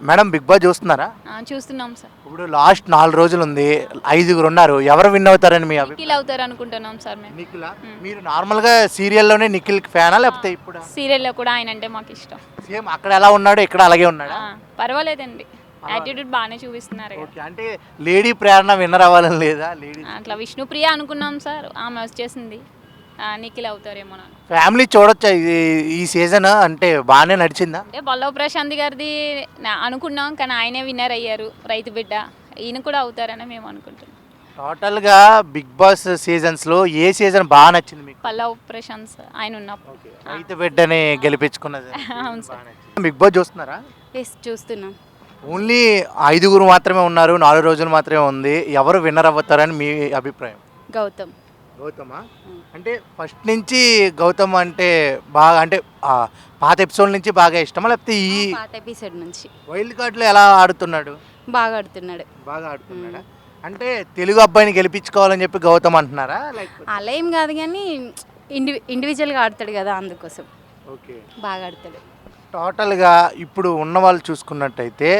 Madam big boss చూస్తున్నారా? చూస్తున్నాం sir. ఇప్పుడు లాస్ట్ 4 రోజులు ఉంది, 5గురు ఉన్నారు. ఎవరు విన్ అవుతారని మీ నిఖిల్ అవుతారు అనుకుంటున్నాం సార్ మేము. నిఖిల్. మీరు నార్మల్గా సీరియల్లోనే నిఖిల్ ఫ్యానా లేకపోతే ఇప్పుడు సీరియల్లో కూడా ఆయన అంటే మాకు ఇష్టం. సేమ్ అక్కడ ఎలా ఉన్నాడు ఇక్కడ అలాగే ఉన్నాడా? పర్వాలేదండి, యాటిట్యూడ్ బాగానే చూపిస్తున్నారు కదా. ఓకే, అంటే లేడీ ప్రేరణ విన్నర్ అవ్వాలని లేదా? లేడీ అట్లా విష్ణుప్రియ అనుకున్నాం సార్, ఆమె వచ్చేసింది. నిఖిల్ అవుతారేమో నాకు. ఫ్యామిలీ చూడొచ్చా ఈ సీజన్? అంటే బాగానే నడిచిందా? అంటే పల్లవ్ ప్రశాంత్ గారిది అనుకున్నాం, కానీ ఆయనే విన్నర్ అయ్యారు. రైతు బిడ్డ ఈయన కూడా అవుతారని మేము అనుకుంటున్నాం. టోటల్గా బిగ్ బాస్ సీజన్స్లో ఏ సీజన్ బాగా నచ్చింది మీకు? పల్లవ్ ప్రశాంత్ ఆయన ఉన్నప్పుడు. రైతు బిడ్డని గెలిపించుకున్నది. అవును సార్. బిగ్ బాస్ చూస్తున్నారా? ఎస్ చూస్తున్నాం. ఓన్లీ 5గురు మాత్రమే ఉన్నారు, 4 రోజులు మాత్రమే ఉంది. ఎవరు విన్నర్ అవుతారని మీ అభిప్రాయం? గౌతమ్. గౌతమా? అంటే ఫస్ట్ నుంచి గౌతమ్ అంటే బాగా, అంటే పాత ఎపిసోడ్ నుంచి బాగా ఇష్టమా లేకపోతే ఈ పాత ఎపిసోడ్ నుంచి వైల్డ్ కార్డ్లో ఎలా ఆడుతున్నాడు? బాగా ఆడుతున్నాడు. బాగా ఆడుతున్నాడా? అంటే తెలుగు అబ్బాయిని గెలిపించుకోవాలని చెప్పి గౌతమ్ అంటున్నారా? అలా ఏం కాదు కానీ ఇండివిజువల్గా ఆడతాడు కదా, అందుకోసం ఓకే. బాగా ఆడతాడు. టోటల్గా ఇప్పుడు ఉన్న వాళ్ళు చూసుకున్నట్టయితే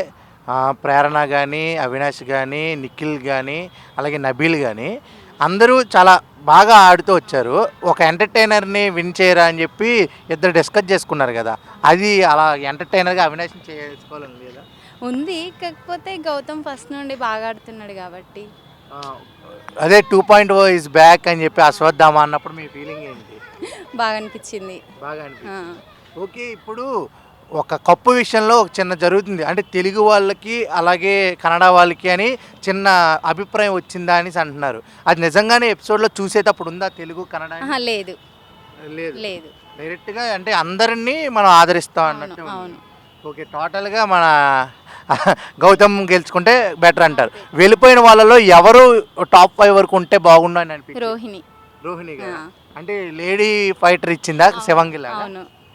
ప్రేరణ కానీ, అవినాష్ కానీ, నిఖిల్ కానీ, అలాగే నబీల్ కానీ అందరూ చాలా బాగా ఆడుతూ వచ్చారు. ఒక ఎంటర్టైనర్ని విన్ చేయరా అని చెప్పి ఇద్దరు డిస్కస్ చేసుకున్నారు కదా, అది అలా ఎంటర్టైనర్గా అవినాష్ని చేసుకోవాలని లేదా? ఉంది, కాకపోతే గౌతమ్ ఫస్ట్ నుండి బాగా ఆడుతున్నాడు కాబట్టి. అదే 2.0 ఇస్ బ్యాక్ అని చెప్పి అశ్వత్థామ అన్నప్పుడు మీ ఫీలింగ్ ఏంటి? బాగా అనిపించింది. బాగా అనిపించింది. ఓకే, ఇప్పుడు ఒక కప్పు విషయంలో ఒక చిన్న జరుగుతుంది, అంటే తెలుగు వాళ్ళకి అలాగే కన్నడ వాళ్ళకి అని చిన్న అభిప్రాయం వచ్చిందా అని అంటున్నారు. అది నిజంగానే ఎపిసోడ్లో చూసేటప్పుడు ఉందా తెలుగు కన్నడ? లేదు లేదు, లేదు. డైరెక్ట్గా అంటే అందరినీ మనం ఆదరిస్తాం అన్నట్టు. అవును. ఓకే, టోటల్గా మన గౌతమ్ గెలుచుకుంటే బెటర్ అంటారు. వెళ్ళిపోయిన వాళ్ళలో ఎవరు టాప్ 5 వరకు ఉంటే బాగుండు అని అనిపించింది? రోహిణి. రోహిణి గారు అంటే లేడీ ఫైటర్ ఇచ్చిందా శివంగి లాగా? అవును.